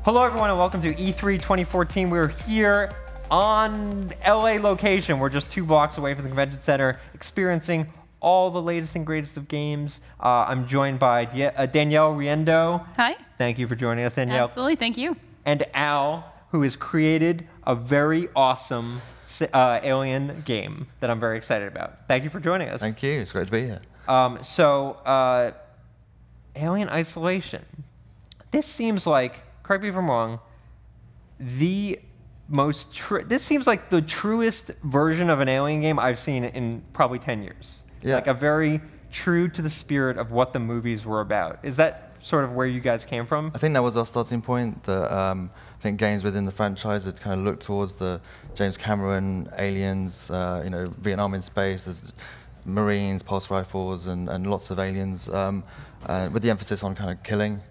Hello, everyone, and welcome to E3 2014. We're here on LA location. We're just 2 blocks away from the convention center, experiencing all the latest and greatest of games. I'm joined by Danielle Riendo. Hi. Thank you for joining us, Danielle. Absolutely, thank you. And Al, who has created a very awesome Alien game that I'm very excited about. Thank you for joining us. Thank you. It's great to be here. Alien Isolation. This seems like, correct me if I'm wrong, this seems like the truest version of an Alien game I've seen in probably 10 years. Yeah. Like a very true to the spirit of what the movies were about. Is that sort of where you guys came from? I think that was our starting point. I think games within the franchise had kind of looked towards the James Cameron, Aliens, Vietnam in space. There's Marines, pulse rifles, and lots of aliens, with the emphasis on kind of killing.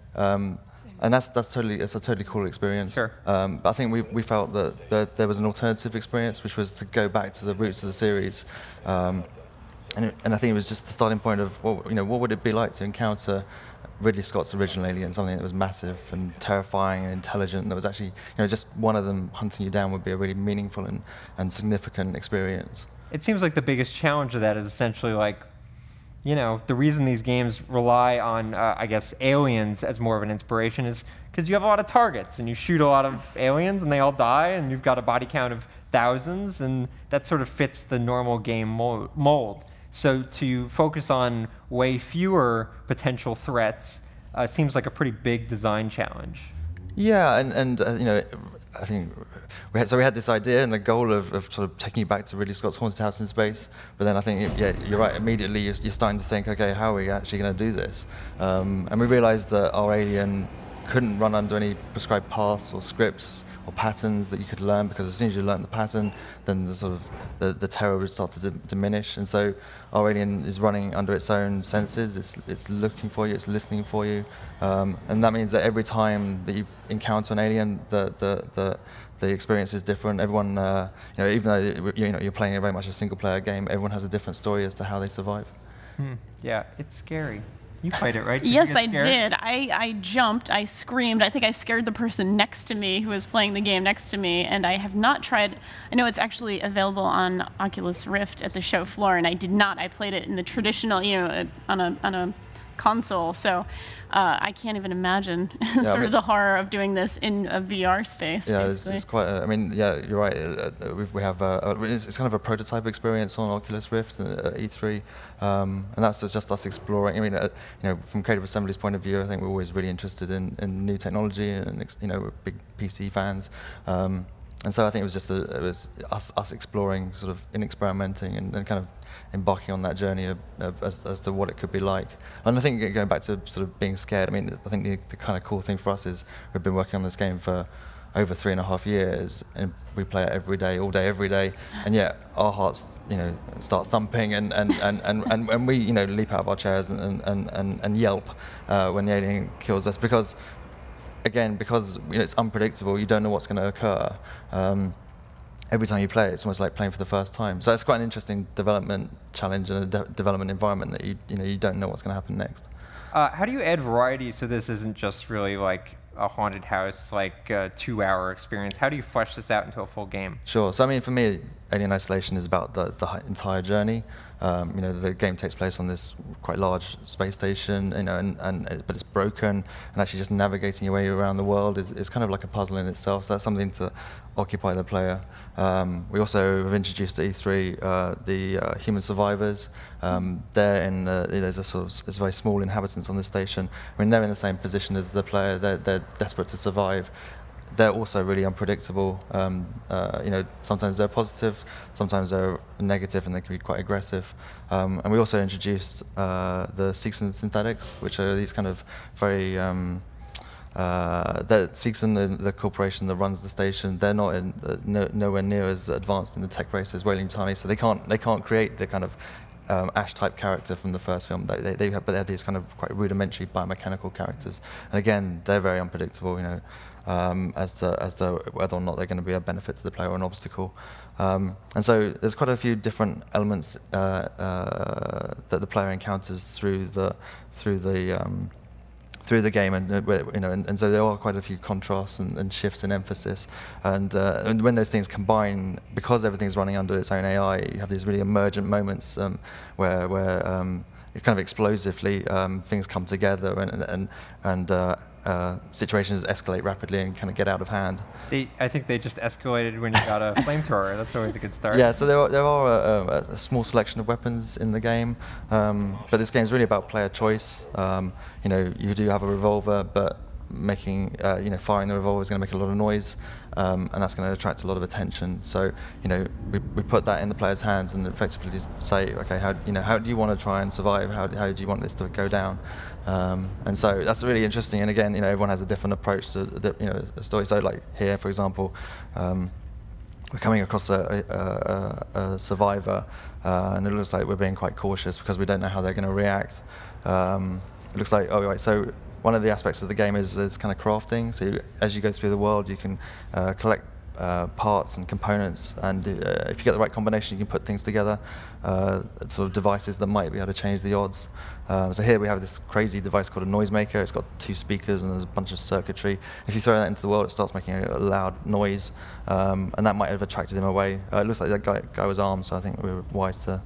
And it's a totally cool experience. Sure. But I think we felt that there was an alternative experience, which was to go back to the roots of the series. And I think it was just the starting point of what would it be like to encounter Ridley Scott's original Alien, something that was massive and terrifying and intelligent. That was actually, just one of them hunting you down would be a really meaningful and significant experience. It seems like the biggest challenge of that is essentially like, the reason these games rely on, I guess, aliens as more of an inspiration is because you have a lot of targets and you shoot a lot of aliens and they all die and you've got a body count of thousands, and that sort of fits the normal game mold. So to focus on way fewer potential threats seems like a pretty big design challenge. Yeah, and I think we had this idea and the goal of sort of taking you back to Ridley Scott's Haunted House in Space. But then I think, you're right. Immediately you're starting to think, okay, how are we actually going to do this? And we realized that our alien couldn't run under any prescribed paths or scripts or patterns that you could learn, because as soon as you learn the pattern, then the terror would start to diminish. And so our alien is running under its own senses. It's looking for you. It's listening for you. And that means that every time that you encounter an alien, the experience is different. Everyone, even though you're playing very much a single-player game, everyone has a different story as to how they survive. Yeah, it's scary. You played it, right? Yes, I did. I jumped, I screamed. I think I scared the person next to me who was playing the game next to me, and I have not tried. I know it's actually available on Oculus Rift at the show floor, and I did not. I played it in the traditional, on a console, so I can't even imagine of the horror of doing this in a VR space. Yeah, it's quite. You're right. We have it's kind of a prototype experience on Oculus Rift at E3, and that's just us exploring. From Creative Assembly's point of view, I think we're always really interested in new technology, and we're big PC fans. And so I think it was us exploring, sort of experimenting and kind of embarking on that journey as to what it could be like. And I think going back to sort of being scared, I think the kind of cool thing for us is we've been working on this game for over 3.5 years, and we play it every day, all day, every day, and yet our hearts, start thumping, and we, leap out of our chairs and yelp when the alien kills us, because it's unpredictable. You don't know what's going to occur. Every time you play it, it's almost like playing for the first time. So it's quite an interesting development challenge and a development environment that you don't know what's going to happen next. How do you add variety so this isn't just really like a haunted house, like a 2-hour experience? How do you flesh this out into a full game? Sure. So for me, Alien Isolation is about the entire journey. The game takes place on this quite large space station, but it's broken, and actually just navigating your way around the world is kind of like a puzzle in itself. So that's something to occupy the player. We also have introduced to E3 the human survivors. There's there's very small inhabitants on the station. They're in the same position as the player. They're desperate to survive. They're also really unpredictable. Sometimes they're positive, sometimes they're negative, and they can be quite aggressive. And we also introduced the Seegson synthetics, which are these kind of very Seegson, the corporation that runs the station, they're not nowhere near as advanced in the tech race as Weyland Yutani, so they can't create the kind of Ash-type character from the first film. They have these kind of quite rudimentary biomechanical characters, and again, they're very unpredictable. As to whether or not they're going to be a benefit to the player or an obstacle. And so there's quite a few different elements that the player encounters through the through the game, and and so there are quite a few contrasts and shifts in emphasis, and when those things combine, because everything's running under its own AI, you have these really emergent moments where kind of explosively things come together and situations escalate rapidly and kind of get out of hand. I think they just escalated when you got a flamethrower. That's always a good start. Yeah, so there are a small selection of weapons in the game, but this game is really about player choice. You do have a revolver, but firing the revolver is going to make a lot of noise, and that's going to attract a lot of attention. So, we put that in the player's hands and effectively say, okay, how do you want to try and survive? How do you want this to go down? And so that's really interesting. And again, everyone has a different approach to a story. So, like here, for example, we're coming across a survivor, and it looks like we're being quite cautious because we don't know how they're going to react. It looks like, so one of the aspects of the game is kind of crafting. So as you go through the world, you can collect parts and components, and if you get the right combination, you can put things together, sort of devices that might be able to change the odds. So here we have this crazy device called a noisemaker. It's got 2 speakers and there's a bunch of circuitry. If you throw that into the world, it starts making a loud noise, and that might have attracted him away. It looks like that guy was armed, so I think we were wise to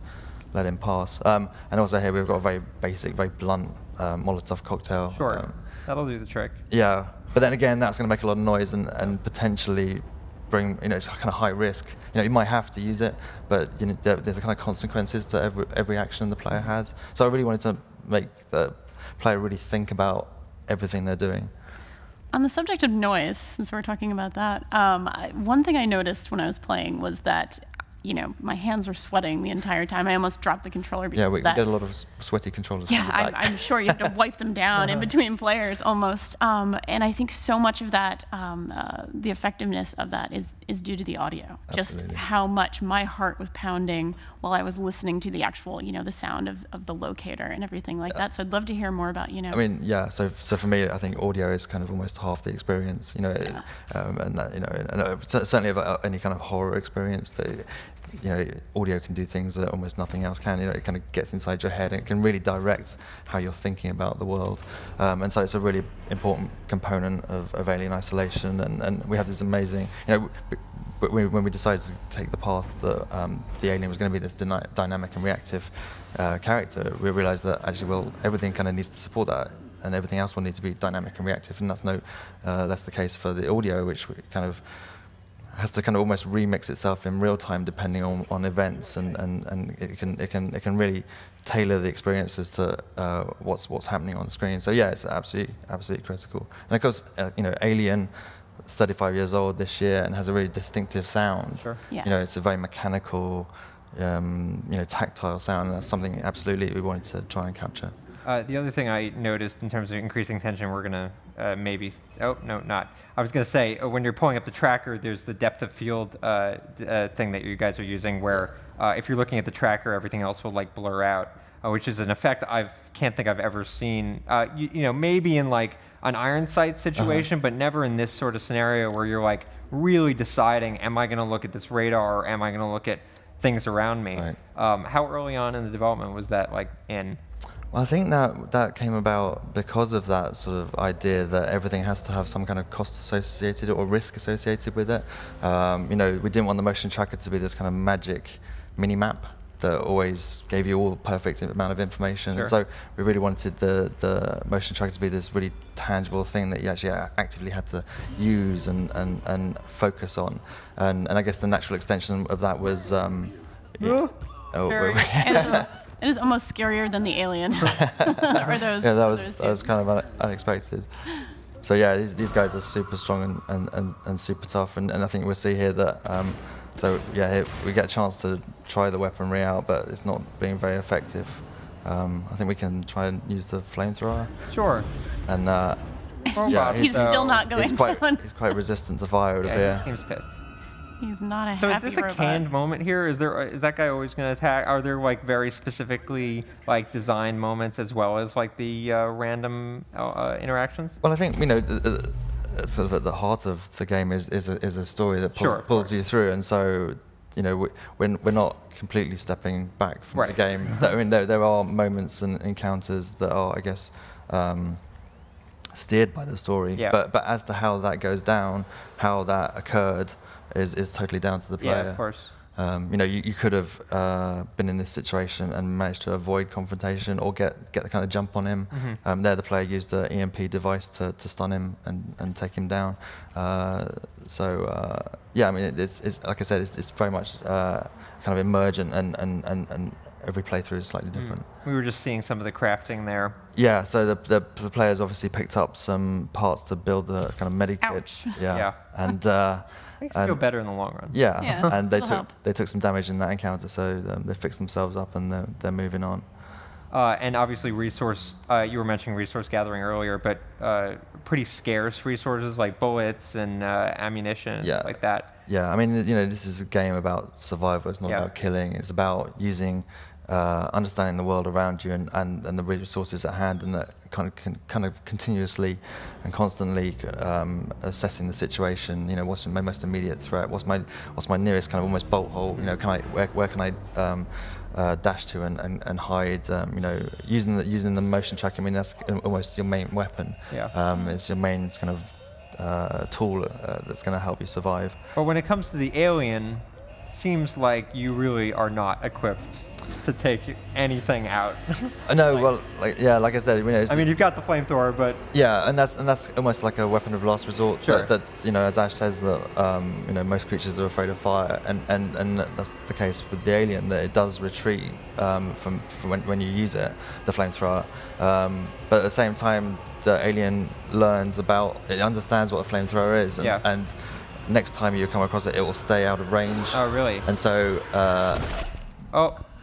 let him pass. And also here we've got a very basic, very blunt Molotov cocktail. Sure, that'll do the trick. Yeah, but then again, that's going to make a lot of noise and potentially bring, it's kind of high risk. You might have to use it, but there's a kind of consequences to every action the player has. So I really wanted to make the player really think about everything they're doing. On the subject of noise, since we're talking about that, one thing I noticed when I was playing was that my hands were sweating the entire time. I almost dropped the controller because we of that. get a lot of sweaty controllers. Yeah, I'm sure you have to wipe them down in between players almost. And I think so much of that, the effectiveness of that is due to the audio. Absolutely. Just how much my heart was pounding while I was listening to the actual, the sound of the locator and everything like that. So I'd love to hear more about, I mean, yeah. So for me, I think audio is kind of almost half the experience. And certainly of any kind of horror experience that. Audio can do things that almost nothing else can. It kind of gets inside your head and it can really direct how you're thinking about the world. And so it's a really important component of Alien Isolation. And we have this amazing, but when we decided to take the path that the alien was going to be this dynamic and reactive character, we realized that actually, everything kind of needs to support that. And everything else will need to be dynamic and reactive. And that's the case for the audio, which kind of has to kind of almost remix itself in real time depending on events, and it can really tailor the experiences to what's happening on screen. So yeah, it's absolutely critical. And of course, Alien, 35 years old this year, and has a really distinctive sound. Sure. Yeah. It's a very mechanical, tactile sound, and that's something absolutely we wanted to try and capture. The other thing I noticed in terms of increasing tension, we're going to maybe... Oh, no, not. I was going to say, when you're pulling up the tracker, there's the depth of field thing that you guys are using where if you're looking at the tracker, everything else will blur out, which is an effect I can't think I've ever seen. Maybe in an iron sight situation, but never in this sort of scenario where you're really deciding, am I going to look at this radar or am I going to look at things around me? Right. How early on in the development was that in? Well, I think that came about because of that sort of idea that everything has to have some kind of cost associated or risk associated with it. We didn't want the motion tracker to be this kind of magic mini-map that always gave you all the perfect amount of information. Sure. And so we really wanted the motion tracker to be this really tangible thing that you actually actively had to use and focus on. And I guess the natural extension of that was... It is almost scarier than the alien. That was kind of unexpected. So yeah, these guys are super strong and super tough, and I think we'll see here that. Here we get a chance to try the weaponry out, but it's not being very effective. I think we can try and use the flamethrower. Sure. And he's still not going down. He's quite resistant to fire over here. He seems pissed. He's not a so happy is this a robot. canned moment here? Is that guy always going to attack? Are there very specifically designed moments as well as the random interactions? Well, I think sort of at the heart of the game is a story that pulls you through, and so we're not completely stepping back from the game. I mean, there are moments and encounters that are, I guess, steered by the story. Yeah. But as to how that goes down, how that occurred, is totally down to the player. Yeah, of course. You could have been in this situation and managed to avoid confrontation or get the kind of jump on him. Mm-hmm. There, the player used an EMP device to stun him and take him down. Yeah, I mean, it's like I said, it's very much kind of emergent, and every playthrough is slightly different. We were just seeing some of the crafting there. Yeah, so the players obviously picked up some parts to build the kind of medikit. Ouch. Yeah. And Makes it feel better in the long run. yeah, Yeah, and they it'll took some damage in that encounter, so they fixed themselves up and they're moving on. And obviously you were mentioning resource gathering earlier, but pretty scarce resources like bullets and ammunition and stuff like that. Yeah, I mean, this is a game about survival. It's not about killing. It's about using, understanding the world around you and the resources at hand, and kind of continuously and constantly assessing the situation. What's my most immediate threat? What's my nearest kind of almost bolt hole? Where can I dash to and hide? Using the motion track. I mean, that's almost your main weapon. Yeah. It's your main kind of tool that's going to help you survive. But when it comes to the alien, it seems like you really are not equipped to take anything out. No, well, like I said, I mean, you've got the flamethrower, but yeah, and that's almost like a weapon of last resort. Sure. That as Ash says, that most creatures are afraid of fire, and that's the case with the alien, that it does retreat from when you use it, the flamethrower. But at the same time, the alien it understands what a flamethrower is, and next time you come across it, it will stay out of range. Oh, really? And so.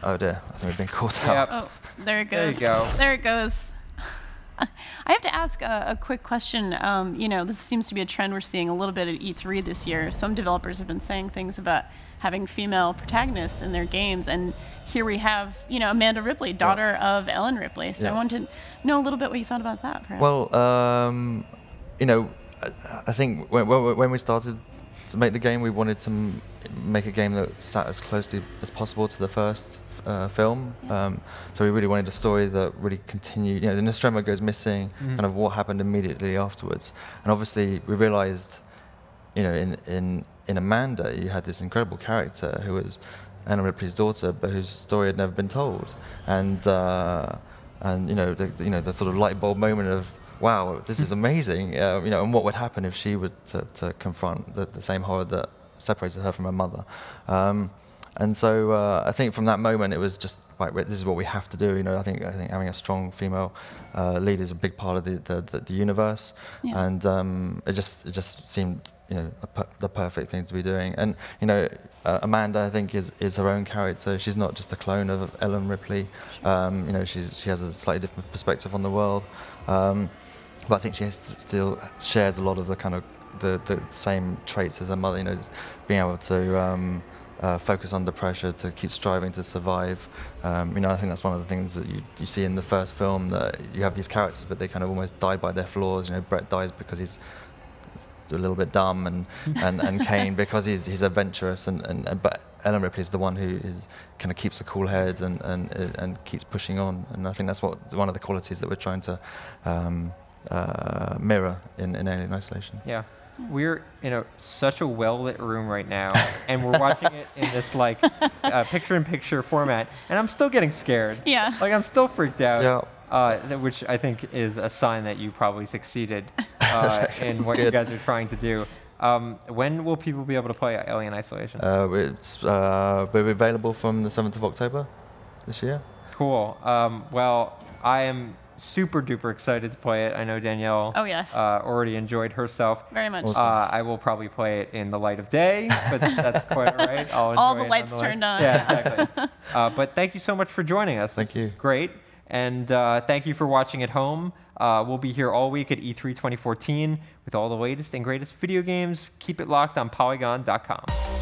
Oh dear, I think we've been caught out. Oh, there it goes. There you go. There it goes. I have to ask a quick question. This seems to be a trend we're seeing a little bit at E3 this year. Some developers have been saying things about having female protagonists in their games, and here we have, Amanda Ripley, daughter of Ellen Ripley. So I wanted to know a little bit what you thought about that, perhaps. Well, I think when we started to make the game, we wanted to make a game that sat as closely as possible to the first film. So we really wanted a story that really continued. The Nostromo goes missing, kind of what happened immediately afterwards. And obviously we realized, in Amanda, you had this incredible character who was Anna Ripley's daughter, but whose story had never been told. And the sort of light bulb moment of, wow, this is amazing. And what would happen if she were to confront the same horror that separated her from her mother. And so I think from that moment it was just like, this is what we have to do. I think having a strong female lead is a big part of the universe, and it just seemed the perfect thing to be doing. And Amanda, I think, is her own character. She's not just a clone of Ellen Ripley. Sure. She has a slightly different perspective on the world, but I think she still shares a lot of the kind of the same traits as her mother. Being able to focus under pressure, to keep striving to survive. I think that's one of the things that you see in the first film, that you have these characters, but they kind of almost die by their flaws. Brett dies because he's a little bit dumb, and Kane because he's adventurous, but Ellen Ripley is the one who kind of keeps a cool head and keeps pushing on. And I think that's one of the qualities that we're trying to mirror in Alien Isolation. Yeah. We're in such a well-lit room right now, and we're watching it in this picture-in-picture format, and I'm still getting scared. Yeah. I'm still freaked out. Yeah. Which I think is a sign that you probably succeeded in what you guys are trying to do. When will people be able to play Alien Isolation? Will be available from the 7th of October this year. Cool. Well, I am super duper excited to play it. I know Danielle already enjoyed herself. Very much. Awesome. I will probably play it in the light of day, but that's quite all right. I'll enjoy all the it lights turned on. Yeah, exactly. But thank you so much for joining us. Thank you. Great. And thank you for watching at home. We'll be here all week at E3 2014 with all the latest and greatest video games. Keep it locked on Polygon.com.